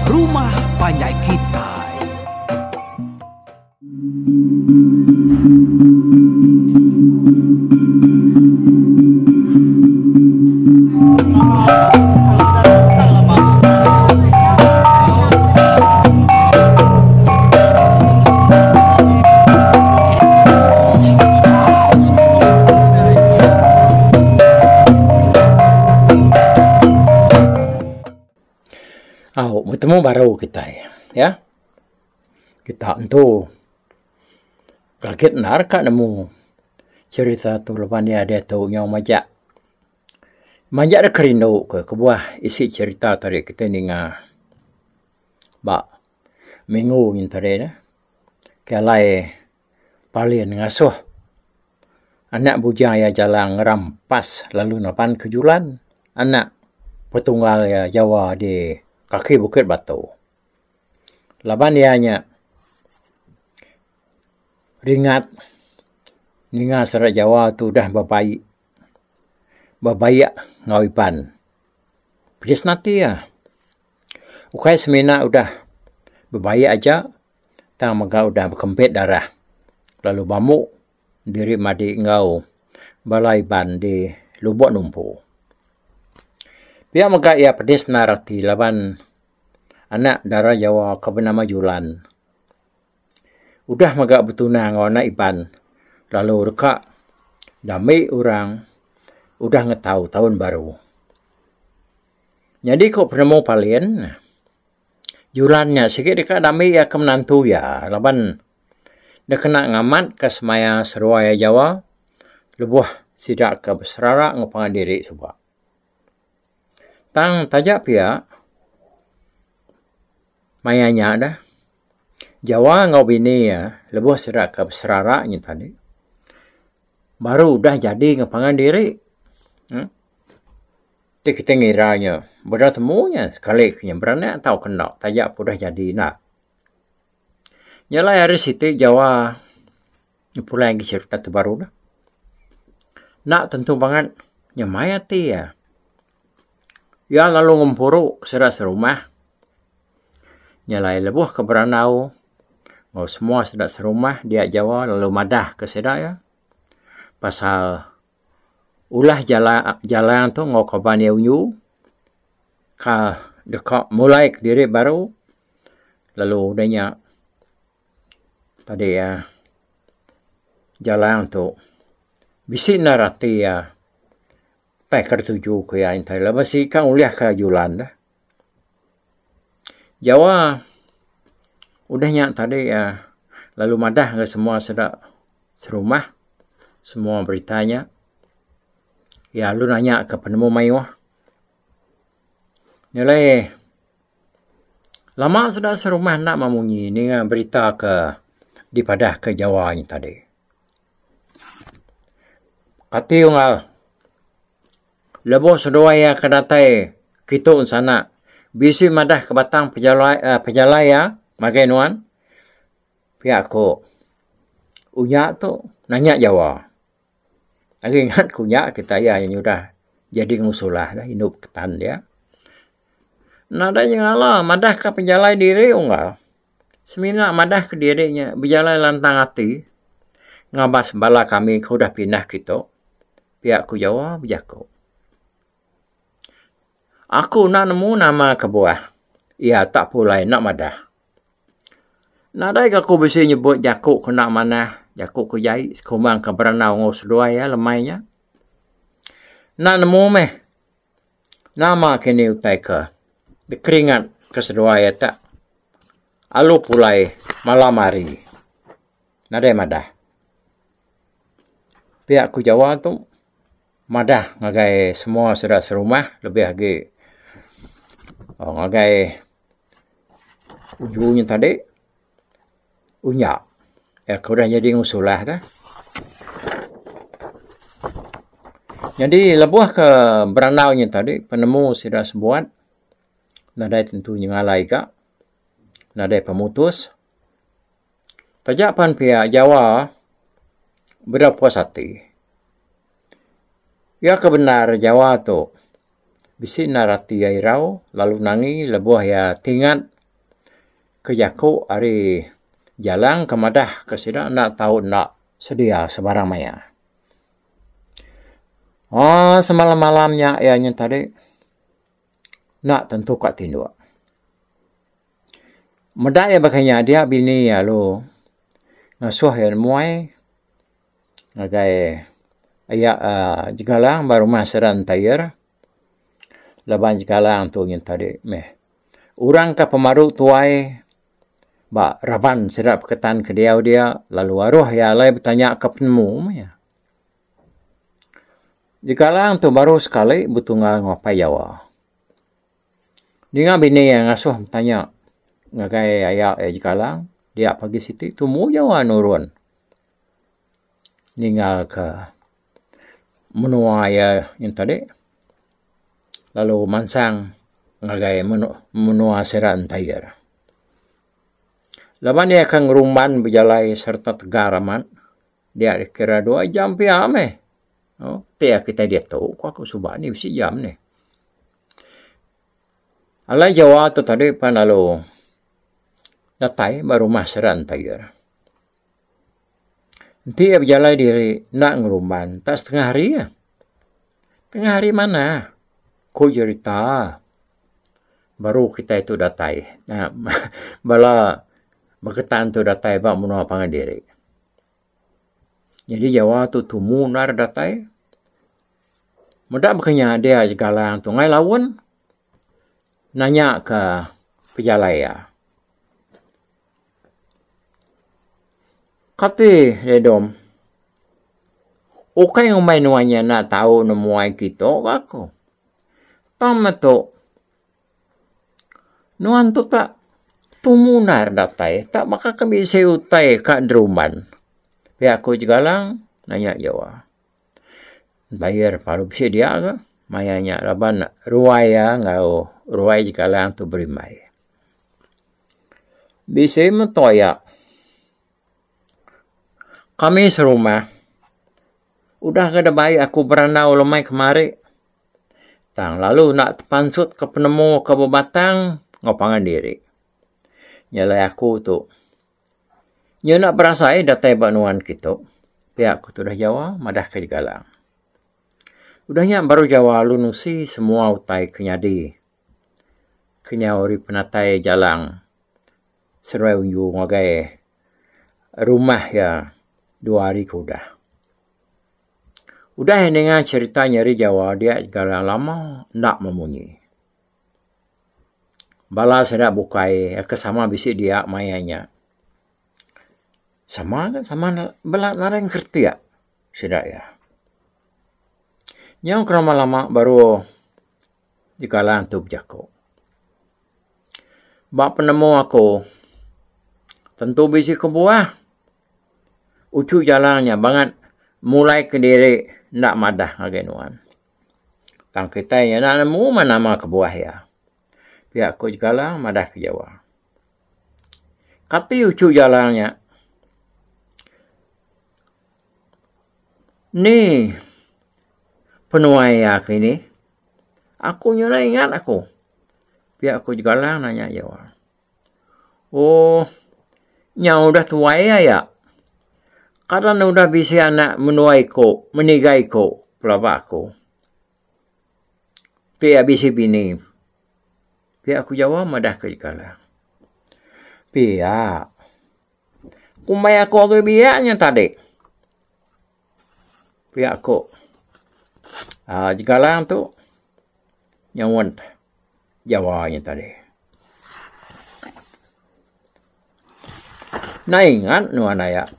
Rumah Panjai Kita. Bertemu baru kita ya. Kita tentu kaget narka nemu cerita tu lepas dia tahu yang majak dah kerindu ke buah isi cerita tadi kita ninga ba minggu ni tadi dah kalai palin ngasuh anak bujang ya jalan ngerampas lalu napan kejulan anak petunggal ya Jawa di kaki Bukit Batu. Laban dianya ringat ninga serat Jawa tu dah babayak ngawipan. Pijis nanti ya. Ukai semina udah babayak aja, tang maga udah berkempit darah. Lalu bamuk diri madi ngau balai ban di Lubuk Numpu. Pihak maga ia pedis narati laban anak darah Jawa kabernama Julan. Udah maga betuna ngona iban. Lalu reka damai orang udah ngetau tahun baru. Jadi kok penemu palien Julannya sikit dekat damai ya kemenantu ya. Laban dia kena ngamat ke semaya seruaya Jawa. Lebuh sidak ke berserara ngapangan diri sebab. Tang tajak pihak mayanya dah Jawa ngau bini ya lebuh serak ke seraraknya tadi baru dah jadi ngapangan diri kita ngiranya berada temunya sekali yang beranak tahu kena tajak pun dah jadi nak nyala hari situ Jawa pulang ke cerita tu baru dah nak tentu banget nyamaya ti ya ya lalu ngumpuru serat serumah. Nyalai lebuh ke Beranau. Ngau semua serat serumah dia Jawa lalu madah ke sedak ya. Pasal ulah jalan tu ngau kaban ya unyu. Ka dekat mulai ke diri baru. Lalu udahnya tadi ya jalan tu bisik narati ya. Pakai tertuju ke yang tadi. Lepas si kan uliah ke Julan dah. Jawa udahnya tadi ya. Lalu madah ke semua sedak serumah. Semua beritanya. Ya lu nanya ke penemu mayuah. Nilai. Lama sedak serumah nak memunyi. Ni berita ke dipadah ke Jawa ni tadi. Kati ungal. Lebuh sedoaya kedatai kita sana. Bisi madah ke batang pejalaya magai nuan. Pihak ko. Unyak tu nanya Jawa. Lagi ingat kunyak kita ya yang sudah jadi ngusulah dah hidup ketan dia. Nada yang Allah madah ke pejalai diri ungal. Semina madah ke dirinya berjalai lantang hati. Ngabas bala kami kau dah pindah kita. Pihak ku Jawa berjaku. Aku nak nemu nama kebuah. Ia tak pulai nak madah. Nadai aku bisa nyebut jakuk ke nak mana. Jakuk ke jai. Sekumang ke Beranau ngau sedua ya lemainya. Nak nemu meh. Nama kini utai ke. Dikeringat ke sedua ya tak. Alu pulai malam hari. Nadai madah. Pihak ku Jawa tu. Madah ngagai semua sedak serumah. Lebih lagi. Ngagai ujungnya tadi unyak. Ya kau dah jadi ngusulah dah. Jadi lebuh ke Beranau nya tadi penemu sudah sebuat. Nadai tentunya ngalai kak. Nadai pemutus. Tajapan pihak Jawa berpuas hati. Ya kebenar Jawa tu Bisi narati airau lalu nangi lebuah ya tingat ke Yaku ari jalan kemadah kesida nak tahu nak sedia sebarang maya. Oh semalam-malamnya ianya tadi nak tentu kat tindua. Medak ya bakanya dia bini ya lo ngasuh ya muai ngagai ayak jikalang baru masaran tayar. Laban jikalang tu yang tadi meh. Urang ka pemaru tuai ba raban sedap ketan ke dia lalu aruh ya lai bertanya ke penemu ya. Jikalang tu baru sekali butungal ngapai Jawa. Dia bini yang ngasuh bertanya ngagai ayak jikalang dia pagi siti tumu Jawa nurun. Ningal ke menua ya yang tadi. Lalu mansang ngagai menua seran tayar. Laban dia akan rumban berjalai serta tegaraman. Dia kira 2 jam pia me. Oh, dia kita dia tahu kok aku subah ni bisi jam ni. Alai Jawa tu tadi pan lalu datai baru maseran tayar. Dia berjalai diri nak ngerumban tak setengah hari ya. Tengah hari mana? Ko cerita baru kita itu datai. Nah, bala berketan tu datai bak menua pangadiri. Jadi Jawa tu tumu nar datai. Mudah berkenya dia jikalang tu ngai lawan nanya ke pejalaya. Kati redom. Okai yang main nuanya nak tahu nemuai kita aku. Tama tu. Nuan tu tak tumunar datai. Tak maka kami seutai kat druman. Pihak aku jikalang nanya Jawa. Bayar paru bisa dia ke? Mayanya raban ruaya ngau ruai jikalang tu berimai. Bisa mentoyak. Kami serumah. Udah kada baik aku beranau lemai kemari. Tang lalu nak pansut ke penemu ke bebatang ngopangan diri. Nyalai aku tu. Nya nak berasai datai banuan kita. Pihak aku tu dah Jawa madah ke jikalang. Udahnya baru Jawa lunusi semua utai kenyadi. Kenyauri penatai jalang. Serai unyu ngagai rumah ya 2 hari kudah. Udah yang dengar cerita nyari Jawa dia jikalang lama nak memunyi. Bala saya bukai kesama bisik dia mayanya. Sama kan sama bala nareng kerti ya. Sudah ya. Yang kerama lama baru jikalang tu berjako. Bak penemu aku tentu bisik ke buah. Ucu jalannya banget mulai ke diri nak madah agenuan. Tang kita ya nak nemu mana nama ke buah ya. Pihak aku jikalang madah ke Jawa. Kati ucu jalannya. Ni penuai aku ini. Aku nyuruh ingat aku. Pihak aku jikalang nanya Jawa. Oh, nyau udah tuai ya. Karena udah bisa anak menuai ko, menigai ko, pelabak ko. Pihak bisa bini. Pihak aku jawab madah ke jikalang. Pihak. Kumbai aku agak biaknya tadi. Pihak aku. Jikalang tu. Nyawan. Jawabnya tadi. Nah ingat nuan ayak.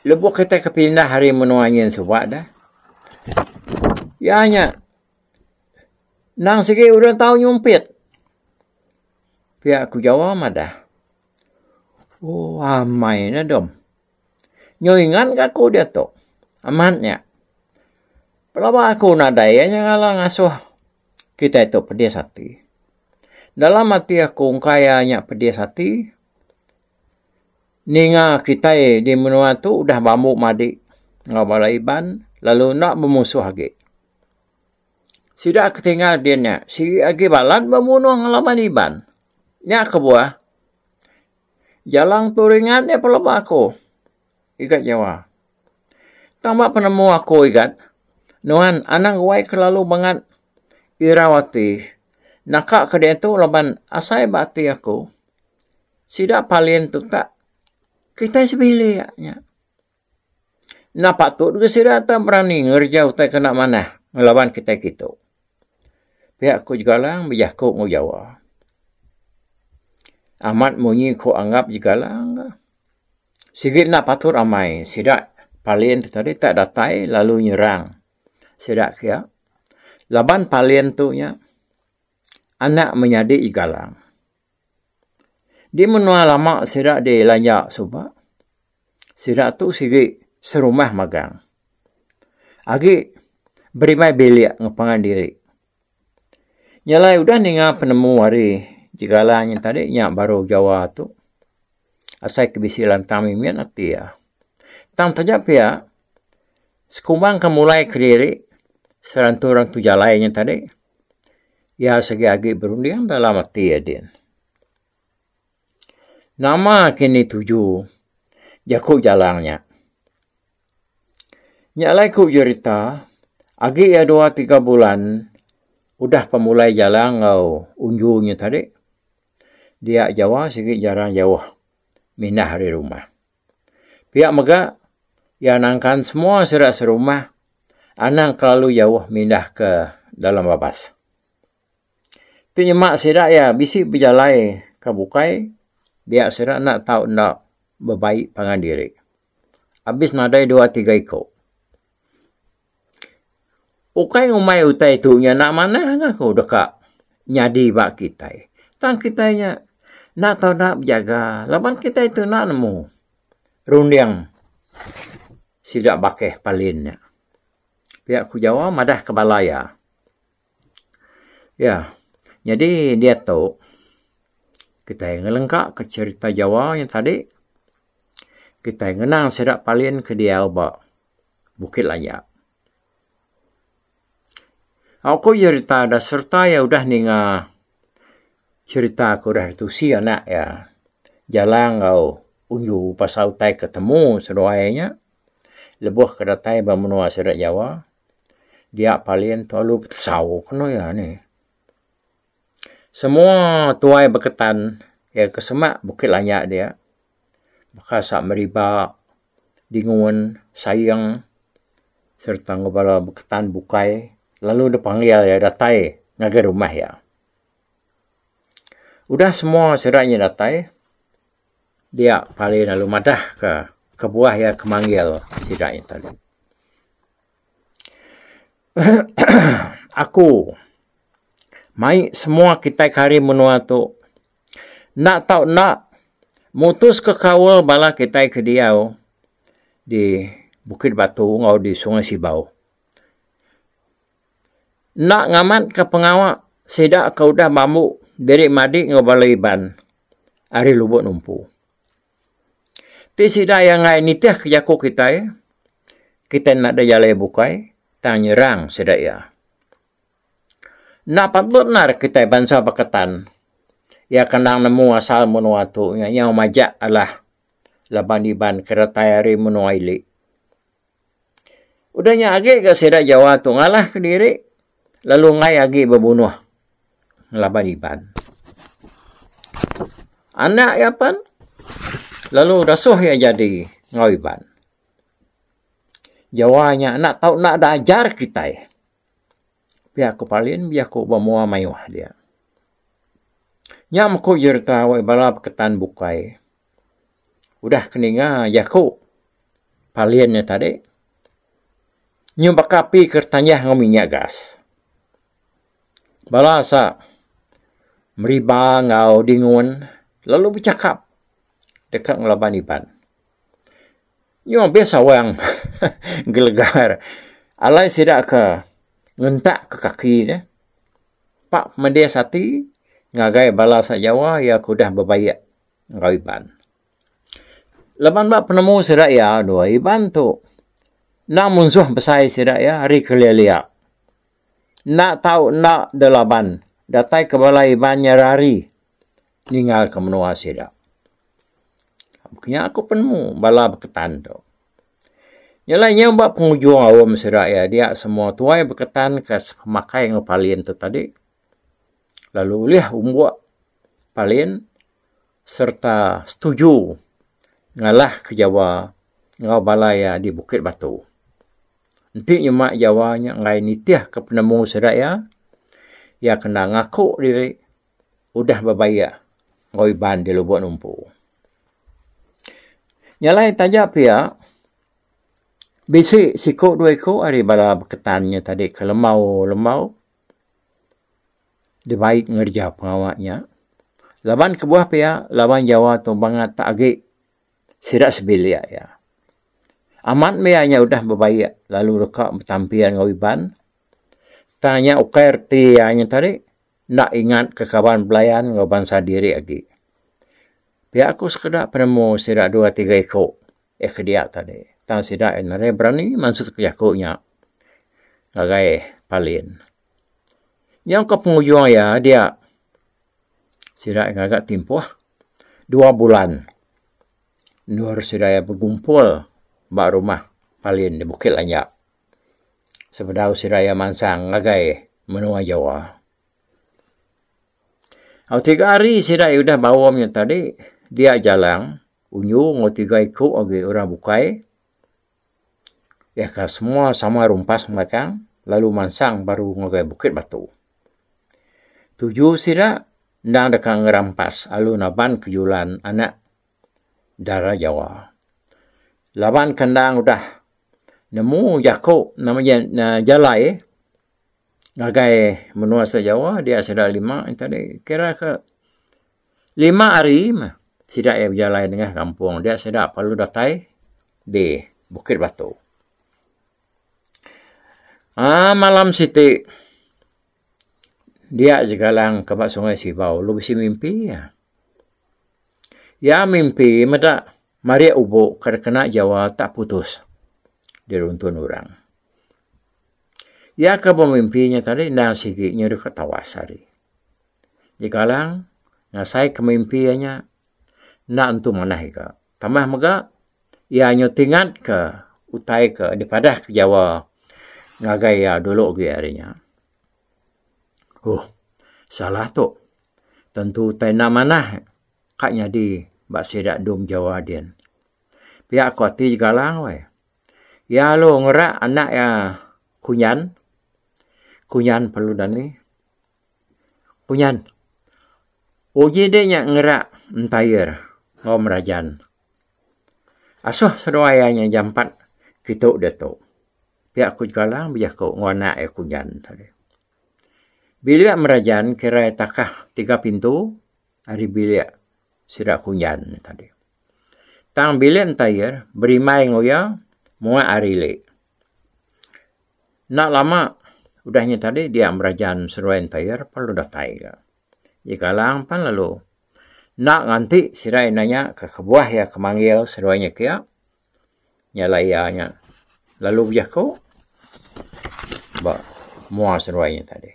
Lebuk kita kepindah hari menuanya sebab dah. Ianya. Nang sikit udah tahu nyumpit. Pihak aku jawab madah. Oh amai na dom. Nyoingan aku dia tu. Amatnya. Pelabak aku nadainya ngalah ngasuh. Kita itu pedes hati. Dalam hati aku kayanya pedes hati. Ninga kita di menua tu udah bambu madi. Ngabalaiban. Lalu nak memusuh lagi. Sida ketinggal dia nya. Si agi balan membunuh ngalaman iban. Nya kebuah. Jalang turingan dia pelebah aku. Ikat Jawa. Tambah penemu aku ikat. Nuhan anang wai kelalu banget Irawati. Nakak ke dia tu laban asai bati aku. Sida palien tu tak. Kita sebili nya. Napak tu juga sida tak berani ngerjau tak kena mana. Ngelawan kita gitu. Pihak ku juga lang berjakuk ngu Jawa. Amat munyi ku anggap juga lang. Sigit nak patur amai. Sidak palien tu tadi tak datai lalu nyerang. Sidak kia. Laban palien tu nya. Anak menyadi igalang. Di menua lama sidak di lanyak subak. Sidak tu sigit serumah magang. Agi berimai belia ngepangan diri. Nyalai udah ninga penemu hari jigalanya tadi nyak baru Jawa tu. Asai kebisilan kami mian akti ya. Tang tajap ya. Sekumbang kemulai ke diri. Seranturang tu jalainya tadi. Ya segi agi berundian dalam akti ya din. Nama kini 7. Jakuk jalangnya. Nyalai ku cerita. Agi ya 2-3 bulan. Udah pemulai jalan ngau unjunya tadi. Dia Jawa sikit jarang jauh. Minah dari rumah. Pihak mega. Ya nangkan semua serak serumah. Anang kelalu jauh mindah ke dalam babas. Tu nyemak serak ya bisi berjalai kabukai. Dia serak nak tahu nak berbaik pangan diri. Habis nadai 2-3 ikut. Ukai umai utai tu nya nak mana aku dekat nyadi bak kita. Tang kitanya nak tahu nak berjaga. Laban kita itu nak nemu rundiang sidak bakeh palinnya. Pihak ku Jawa madah ke balaya. Ya. Jadi dia tahu kita ngelengkak ke cerita Jawa yang tadi. Kita ngenang sidak palin ke dia bak Bukit Layak. Aku cerita ada serta ya udah ninga cerita aku dah itu si anak ya. Jalan kau unju pasal tai ketemu sedoainya. Lebuh kedatai bermenua serak Jawa. Dia palien terlalu bersau kena ya ni. Semua tuai berketan ya kesemak Bukit Layak dia. Bakasak meribak, dingun, sayang serta ngobala berketan bukai. Lalu dia panggil ya datai ngagai rumah ya. Udah semua seraknya datai. Dia paling lalu madah ke buah ya kemanggil seraknya tadi. Aku mai semua kita kari menua tu. Nak tahu nak mutus ke kawal bala kita ke diau di Bukit Batu ngau di Sungai Sibau. Nak ngamat ke pengawak, sedak kau dah bambu, derik madik ngobalai ban. Ari lubuk numpu. Ti sedak yang ngai nitih ke jaku kita, kita nak ada jalai bukai, tang nyerang sedak ya. Nak patut nar kita bangsa paketan. Ya kendang nemu asal menua tu, yang majak alah laban iban kereta ari menua ili. Udahnya agi ke sedak Jawa tu ngalah ke diri. Lalu ngai agi berbunuh laban iban. Anak ya pan. Lalu rasuh ya jadi ngau iban. Jawanya nak tahu nak dah ajar kita. Pihak kepalin biar ku bermua maiwah dia. Nyam ku cerita wai bala ketan bukai. Udah keninga jaku paliannya tadi. Nyum bakapi kertanya ngominyak gas. Balasa meriba ngau dingun lalu bercakap dekat ngelaban iban. Yang biasa orang gelegar. Alai sidak ke ngentak ke kaki dia. Pak mendia sati ngagai balasa Jawa ya aku dah berbayak ngau iban. Leban bak penemu sidak ya dua iban tu. Nak munsuh besai sidak ya hari keliliak. Nak tahu nak delaban. Datai ke balai banyak rari. Ninggal ke menua sidak. Kena aku penemu bala berketan tu. Yalah yang buat penghujung awam sidak ya. Dia semua tuai berketan ke pemakai ngepalin tu tadi. Lalu lihat umbuak palin serta setuju ngalah ke Jawa ngau balaya di Bukit Batu. Nanti nyemak Jawanya ngai nitiah ke penemu sidak ya. Ya kena ngaku diri udah berbaya ngoi ban di Lubuk Numpu. Nyalai tajak pia bisi sikok dua ikut hari bala berketannya tadi ke lemau dia baik ngerja pengawaknya. Laban ke buah pia lawan Jawa tu bangat tak agik sidak sebilia ya. Amat meanya udah berbaya lalu rekak bertampian ngoi ban. Tanya ukair tianya tadi, nak ingat ke kawan belayan ngau bangsa diri lagi. Pihak aku sekedar penemu sidak 2-3 ekor. Ke dia tadi. Tang sidak nare berani maksud ke yakuknya. Ngagai palin. Yang ke penghujung ya, dia sidak ngagak timpuh 2 bulan. Nur sidak bergumpul bak rumah palin di Bukit Lanyak. Sebedau siraya mansang ngagai menua Jawa. 3 hari siraya udah bawamnya tadi. Dia jalan. Unyu ngau 3 ikut agi orang bukai. Ya kan semua sama rumpas mereka. Lalu mansang baru ngagai Bukit Batu. 7 siraya ndang dekat ngerampas. Lalu naban kejulan anak darah Jawa. 8 kendang udah nemu jakuk namanya jalai ngagai menua Jawa dia sudah 5 tadi kira ke 5 hari sidak ya berjalan dengan kampung dia sudah perlu datai di Bukit Batu. Malam siti dia segalang ke Sungai Sibau lu bisi mimpi ya. Ya mimpi meda Maria Ubo kena Jawa tak putus. Diruntun orang. Ya ke pemimpinya tadi, dan siginya dekat tawasari. Jikalang, ngasai kemimpiannya, nak entu manah ika. Tambah mega, ia nyotingat ke, utai ke, daripada ke Jawa, ngagai ya dulu ke harinya. Salah tu. Tentu utai nak manah, kaknya di, bak sidak dum Jawa din. Pihak kuati jikalang, weh. Ya lo ngerak anak ya kunyan perlu dan ni. Kunyan. Uji dia ngerak entayar ngau merajan. Asuh sedoayanya jam 4 kita udah tahu. Pihak ku galang biar kau ngau anak ya kunyan tadi. Bilik merajan kira takah 3 pintu hari bilik sidak kunyan tadi. Tang bilik entayar berimai ngoya mua arile. Nak lama udahnya tadi dia merajan seruan tayar perlu datai ke. Jika pan lalu nak nganti sirai nanya ke kebuah ya kemanggil seruannya kia nyalaianya. Lalu biar kau mua seruannya tadi.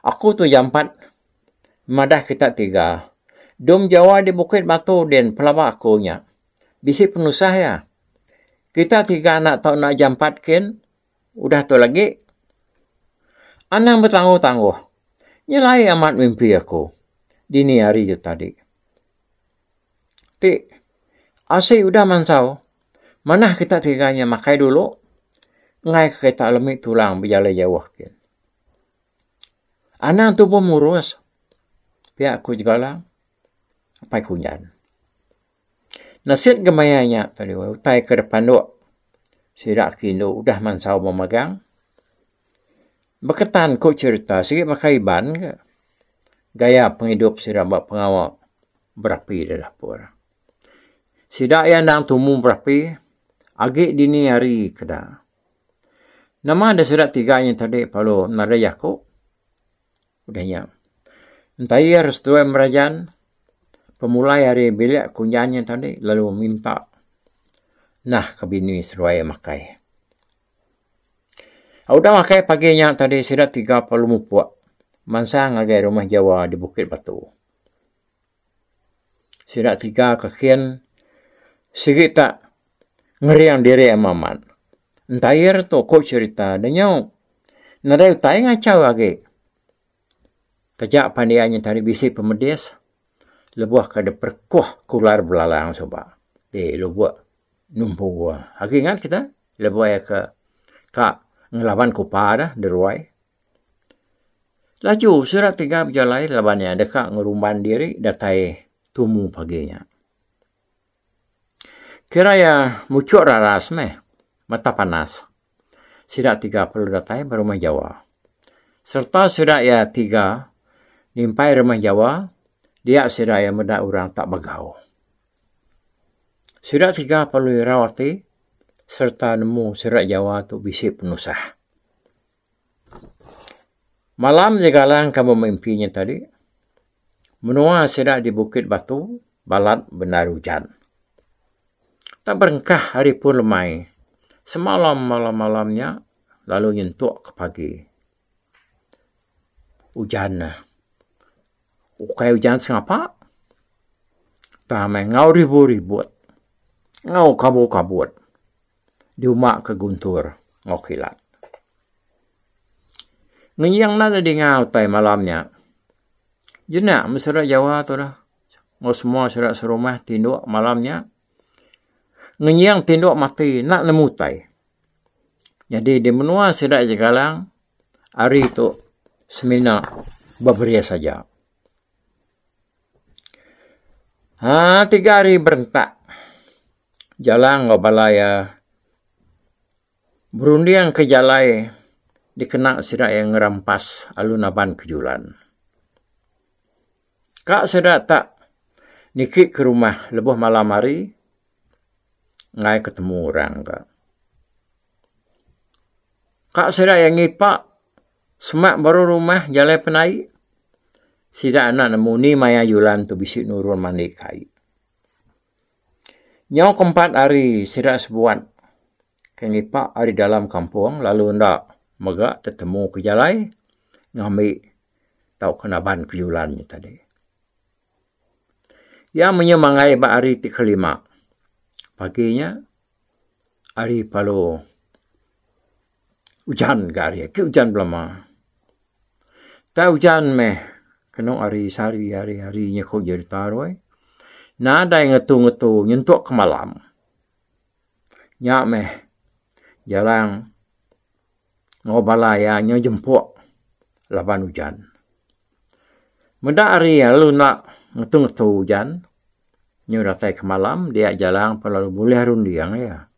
Aku tu jam 4 madah kita 3. Dom Jawa di Bukit Batu dan pelabak akunya. Bisi penusah ya. Kita 3 anak tahu nak jam 4 kin. Udah tu lagi. Anang bertangguh-tangguh. Nyelai amat mimpi aku. Dini hari je tadi. Asyik udah mansau. Mana kita 3-nya makai dulu. Ngai kita lemik tulang berjalan jauh kin. Anang tu pun murus. Pihak aku juga lah. Apa kunyan. Nasihat gemayanya tadi utai ke depan duk. Sidak kini udah mansau memegang. Berketan kau cerita sikit pakai ban ke. Gaya penghidup sidak buat pengawal berapi di dapur. Sidak yang dang tumbuh berapi. Agak dini hari kedah. Nama ada sidak 3-nya tadi palu narayaku. Udahnya. Entah ia restuai merajan. Pemulai hari bilik kunyannya tadi lalu minta nah ke bini seruai makai. Udah makai paginya tadi sirat 30 mupuak. Mansa ngagai rumah Jawa di Bukit Batu. Sirat 3 kakian sigit tak ngeriang diri amaman. Entahir tu kau cerita dan nyau. Nadai utai ngacau lagi. Kejak pandiannya tadi bisi pemedis. Lebuah kada perkuah kular belalang soba. Lebuah numpu gua. Haki ingat kita? Lebuah ya ke kak ngelawan kupa dah deruai. Laju surat 3 berjalan lawannya dekat ngerumban diri datai tumu paginya. Kira ya mucuk raras meh mata panas. Sirat 30 datai berumah Jawa. Serta sirat ya 3 nimpai rumah Jawa dia sirat ya medak orang tak bagau. Sirat 3 perlu rawati serta nemu sirat Jawa tu bisi penusah. Malam jagalang kamu mimpinya tadi. Menua sirat di Bukit Batu, balat benar hujan. Tak berengkah hari pun lemai. Semalam malamnya lalu nyentuk ke pagi. Hujan. Ukai hujan sengapa? Tamai ngau ribut. Ngau kabut. Diumak ke guntur. Ngau kilat. Ngenyang nada di ngau tai malamnya. Jenak masyarakat Jawa tu dah. Ngau semua masyarakat serumah tinduk malamnya. Ngenyang tinduk mati nak nemu tai. Jadi di menua sidak jagalang. Hari tu semina beberia saja. 3 hari berentak. Jalang ngau balaya. Berundiang ke jalai. Dikena sidak yang ngerampas alun-aban kejulan. Kak sidak tak nikik ke rumah lebuh malam hari. Ngai ketemu orang kak. Kak sidak yang ngipak. Semak baru rumah jalai penai. Sidak anak nemu ni maya julan tu bisik nurun mandi kai. Nyau keempat hari sidak sebuat. Kengipak hari dalam kampung lalu ndak. Megak tertemu ke jalai. Ngambil tahu kenaban kejulannya tadi. Yang menyemangai bak hari kelima. Paginya. Hari palu. Hujan ke hari. Ke hujan belum. Tak hujan meh. Kena hari sari hari-harinya kau jadi taruh. Nada yang ngetu-ngetu. Nyentuk ke malam. Nyak meh. Jalang. Ngobalaya nyo jempuk laban hujan. Medak hari lalu nak ngetu-ngetu hujan. Nyo datai ke malam dia jalang pelalu boleh rundiang ya.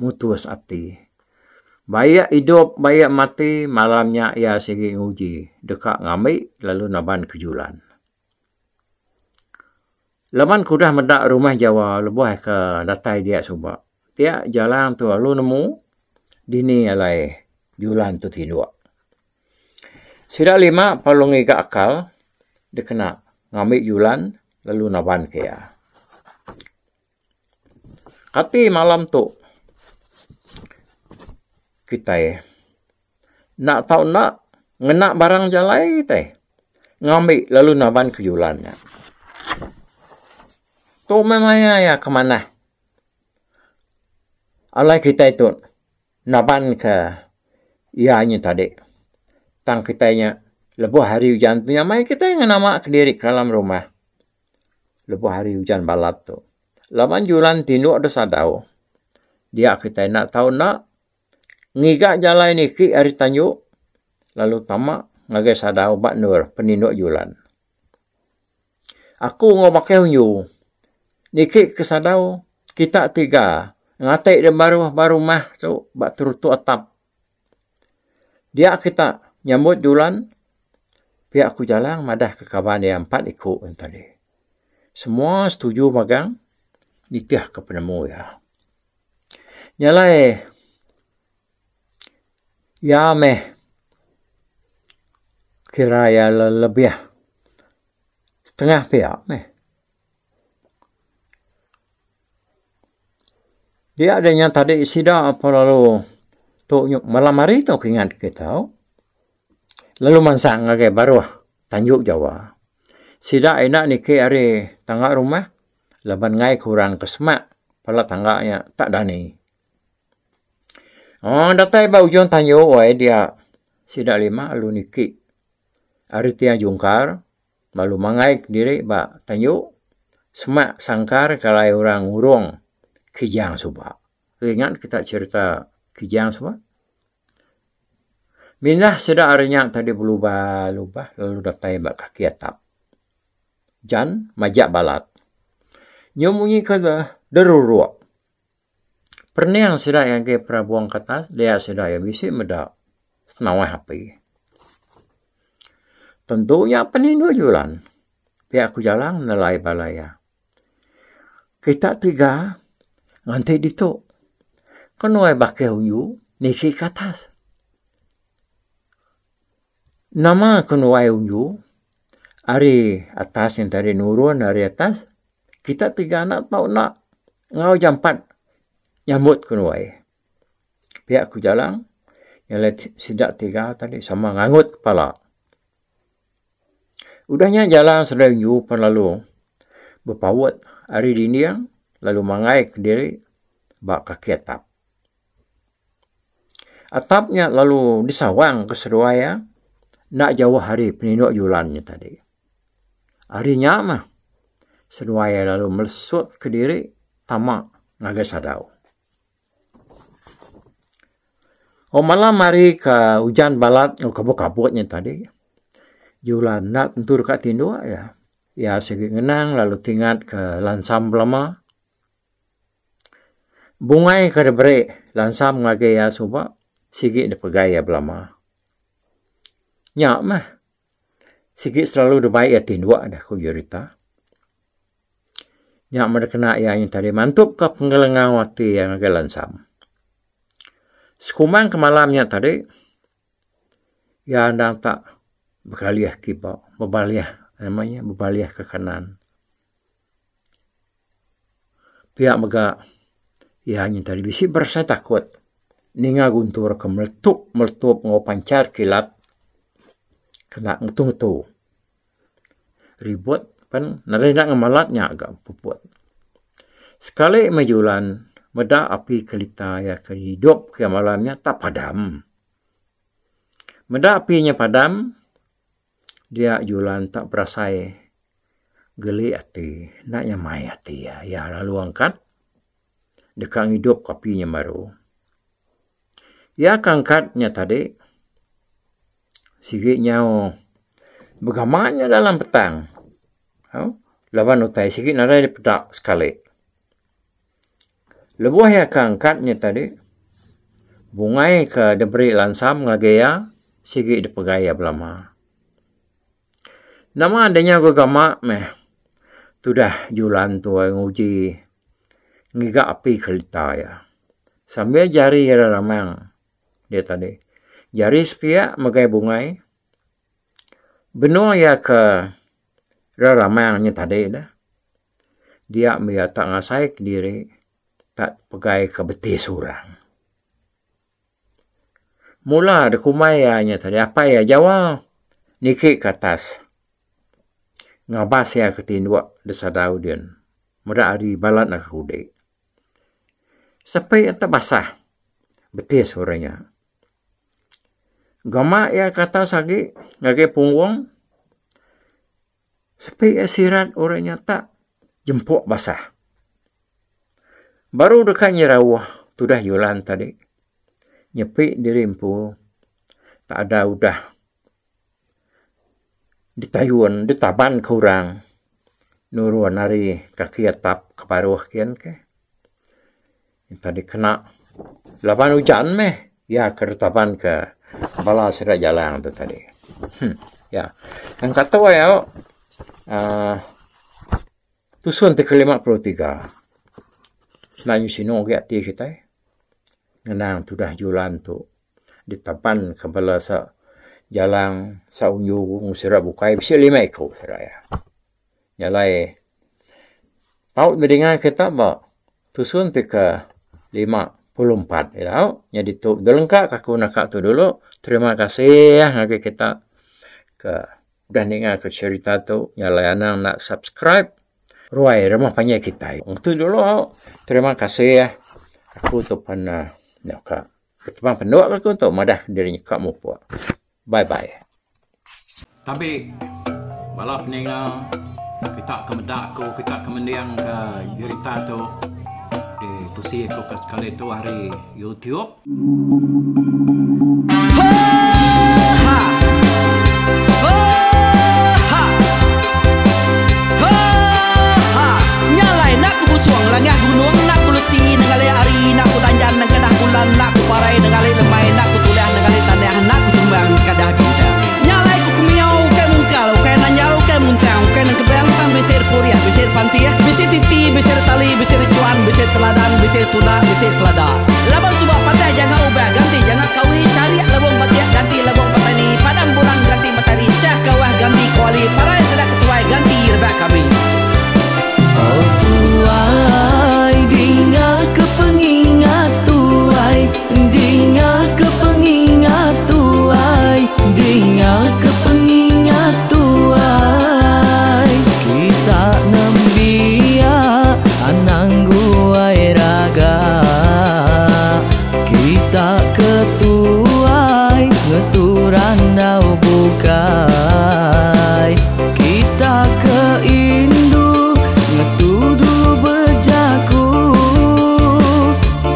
Mutus hati. Bayak hidup, bayak mati malamnya ia segi nguji. Dekat ngambil lalu naban kejulan. Laban kudah medak rumah Jawa lebuh ke datai dia subak. Dia jalang tu lalu nemu dini alai. Julan tu tinduk. Sidak 5 palung iga akal. Dia kena ngambil julan. Lalu naban kaya. Hati malam tu. Kita nak tahu nak. Ngenak barang jalai kita. Ngambil lalu naban ke julannya. Tu memangnya ya kemana. Alai kita itu. Naban ke. Ianya tadi. Tang kitanya. Lebuh hari hujan tu. Yang mai kita yang nama ke diri ke dalam rumah. Lebuh hari hujan balat tu. Laman julan tinduk ada sadau. Dia kita nak tahu nak. Ngigak jalan ni ki hari tanjuk. Lalu tamak. Ngagai sadau bak nur. Peninduk julan. Aku ngobakai hunyu. Niki ke sadau. Kita 3. Ngatai dia baru mah. So, bak turutu atap. Dia kita nyambut julan. Pihak aku jalan madah ke kawan yang 4 ikut tadi. Semua setuju magang. Nitiah ke penemu ya. Nyalai. Ya meh. Kira ya lebih. Setengah pihak meh. Dia adanya tadi sidak apa lalu. Tok malam hari tu ingat kita. Lalu mansang ngagai baru Tanjung Jawa. Sida enak ni ke are tangga rumah. Laban ngai kurang kesemak. Pala tangganya tak dani. Oh, datai ba ujian Tanjung wai dia. Sida lima alu niki. Ari tiang jungkar. Malu mangai diri ba Tanjung. Semak sangkar kalai orang urung. Kijang subak. Ingat kita cerita kijang semua. Minah sudah arinya tadi berubah lalu datai bak kaki atap. Jan majak balat. Nyomunyi ke deruruak. Pernah yang sudah yang ke prabuang ke atas, dia sudah yang bisa medak senawai HP. Tentunya penindu jualan. Pihak aku jalan nelai balaya. Kita tiga ngantai dituk. Kenuai bakai unyu, niki ke atas. Nama kenuai unyu, hari atas yang tadi nurun, hari atas, kita tiga anak tahu nak ngau jam 4 nyambut kenuai. Pihak aku jalan, yang lain sidak tiga tadi sama ngangut kepala. Udahnya jalan sudah unyu lalu berpawat hari diniang, lalu mangai ke diri bak kaki atap. Atapnya lalu disawang ke Seruaya, nak jauh hari peninduk jualannya tadi. Harinya mah, Seruaya lalu melesut ke diri, tamak ngagai sadau. Oh malam hari ke hujan balat, kabut-kabutnya tadi. Jualan nak tentu dekat tinduk ya. Ya segi ngenang lalu tingkat ke lansam belama. Bungai ke debere, lansam ngagai ya subak. Sikit dia pegai ya belama. Nyak mah. Sikit selalu dia baik ya tinduk dah ku cerita. Nyak mah kena ya yang tadi mantup ke penggelengang wati yang agak lansam. Sekumang ke malamnya tadi. Ya anda tak berkaliah kibau. Berbaliah ke kanan. Pihak megak. Ya yang tadi bisi berasa takut. Ninga guntur ke meletup ngau pancar kilat. Kena ngetung-ngetung. Ribut pan narinak ngemalatnya agak puput. Sekali majulan meda api kelita ya ke hidup ke malamnya tak padam. Meda apinya padam, dia jualan tak berasai geli hati, nak nyamai hati ya. Ya lalu angkat dekat hidup apinya baru. Ya kangkatnya tadi, sikitnya bergamanya dalam petang. Lawan utai sikit nada di pedak sekali. Lebuh ya kangkatnya tadi, bungai ke deberi lansam ngagaya, sikit di pegaya belama. Nama adanya gama meh, sudah jualan tua nguji ngiga api kelita ya. Sambil jari ya ramang. Dia tadi. Jari sepiak magai bungai. Benua ya ke ramangnya tadi dah. Dia mia tak ngasai ke diri. Tak pegai ke beti surang. Mula ada kumayanya tadi. Apa ya Jawa? Niki ke atas. Ngabas ya ke tinduk desa Daudian. Mudah hari balat nak kudik. Sampai tak basah. Beti suranya. Gama ya kata sagi ngage pungwong. Sampai sirat orangnya tak jempuk basah. Baru dekatnya rawah. Sudah jualan tadi. Nyepik diri empu. Tak ada udah. Ditayuan, ditaban kurang. Nuruan hari kaki atap keparuh kian ke. Yang tadi kena. Lapan hujan meh. Ya keretapan ke. Bala sudah jalan tu tadi. Ya. Yang kata ya. Tusun te ke-53. Nanyu sino ke hati kita. Ngenang sudah jualan tu. Ditapan ke bala sa jalan sa unyu ngusira bukai. Bisa 5 ekor seraya. Nyalai. Tahu mendengar kita ba. Tusun te ke 5 4 tahu. Jadi tu lengkap aku nak tu dulu. Terima kasih ya kita udah dengar ke cerita tu. Nyala anak nak subscribe. Ruai rumah panjang kita. Itu dulu. Terima kasih ya. Aku tu pernah nak ketemu penduk aku tu madah dirinya kamu puak. Bye bye. Tapi bala peninggal kita kemedak aku kita kemendiang ke cerita tu di tusi aku ke sekali tu hari YouTube. Nyalai nak ku busuang langah gunung nak ku lesi nengali ari nak ku tanjan nang kedah bulan nak ku parai nengali lemai nak ku tulah nengali tanah nak ku tumbang kadah kita. Nyalai ku kumiau ke mungkal ke nanjau ke muntang ke nang kebang tam besir puriah besir pantia besir titi besir tali besir cuan besir teladan besir tuna besir selada. Laban subah patai jangan ubah ganti jangan kawi cari labong patiak ganti labong patani padam bulan ganti matahari cah kawah ganti kuali parai sedak ketuai ganti rebah kami. Oh tuai, dinga kepengingat tuai, dinga kepengingat tuai, dinga kepengingat tuai. Kita nembia anang guai raga, kita ketuai ngeturan dau bukai, kita keindu ngetudu bejaku,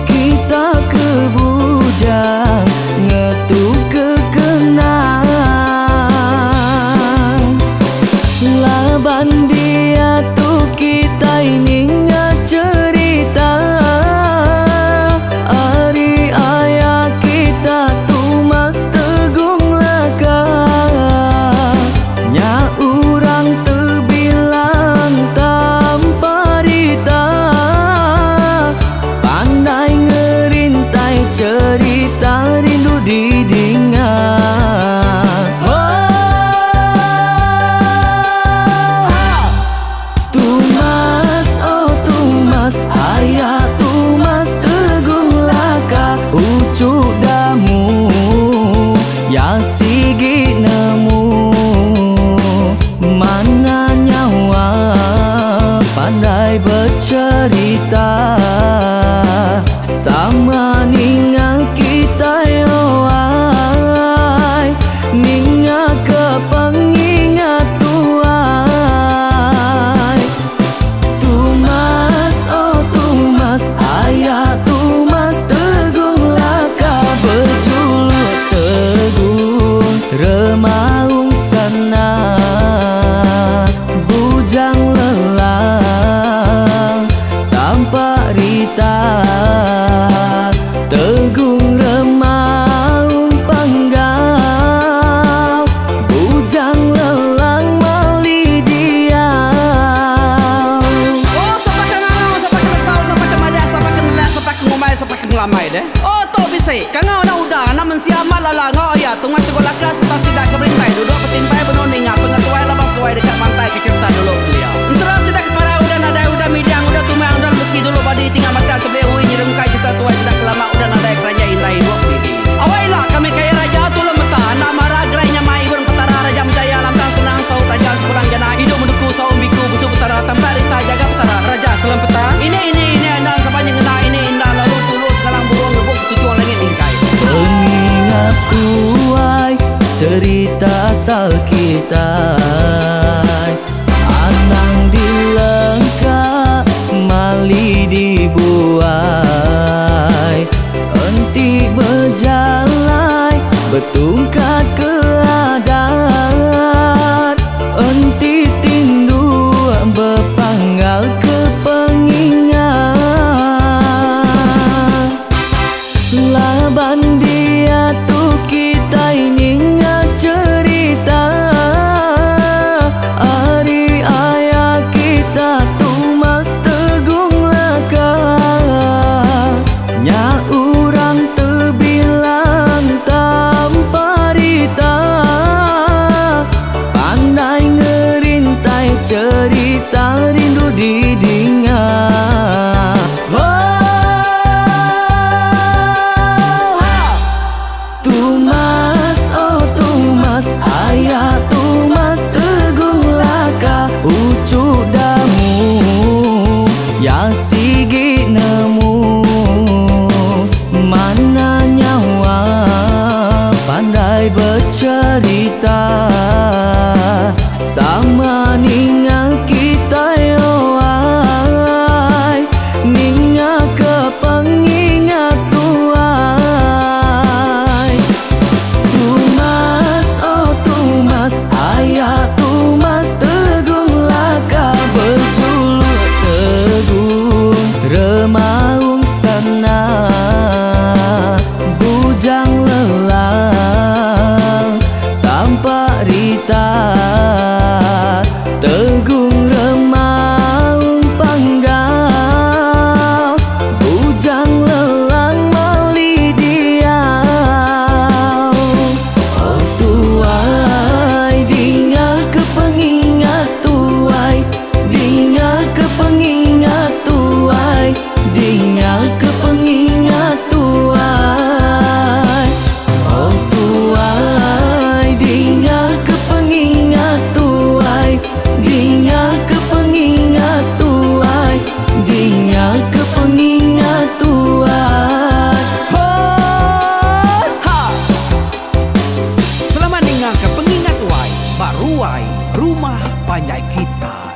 kita ke bujang ngetu kekenang. Laban dia tu kita ini cerita ari ayah kita tu mas tegung laka nya urang terbilang tanpa rita pandai ngerintai cerita rindu didingat. Tumas oh tumas ayah tumas tegung laka ucuk damu ya sigi nemu mana nyawa pandai bercerita sama ninga kita yoai ninga kepengingat tuai. Tumas oh tumas ayah tumas tegung laka berjuluk tegung remaung sana bujang lelang tanpa rita tegung remaung panggau bujang lelang mali dia. Oh, siapa kangau, siapa kesal, siapa kemadah, siapa kenelak, siapa ngomai, siapa ngelamai deh. Oh, to bisa. Kangau na udah, na mensiamat lala ngau ya. Tunggu tegol lakas, tak sidak keberintai. Duduk petimpai benoning, pengatuai labas tuai dekat pantai ke kereta dulu beliau. Serang sidak para udah nada udah midang udah tumang udah besi dulu badi tinggal mata kebehui nyerengkai kita tuai sidak kelama udah nada kerja indah buat didi. Awailah kami kaya raja tu lemeta, nak marah gerainya mai burung petara raja jaya lantang senang sau tajam sepulang jana hidup menduku sau biku busuk petara tanpa rita jaga petara raja selam peta. Ini indah sepanjang ngena ini indah lalu tulus sekarang burung ngebuk tujuan langit bingkai. Pengingat kuai cerita asal kita anang dilengkap mali dibuai enti berjalai betungkat keadaan enti tindu berpanggal kepengingat. Laban dia tu kita ini cerita kita tegung remaung panggau bujang lelang meli diau. Oh tuai dinga kepengingat tuai, dinga kepengingat tuai, dinga kepengingat tuai. Oh tuai dinga kepengingat tuai, dinga kepengingat tuai, dinga kepengingat tuai. Oh, ha. Selamat dengar ke pengingat wai, baruai rumah panjai kita.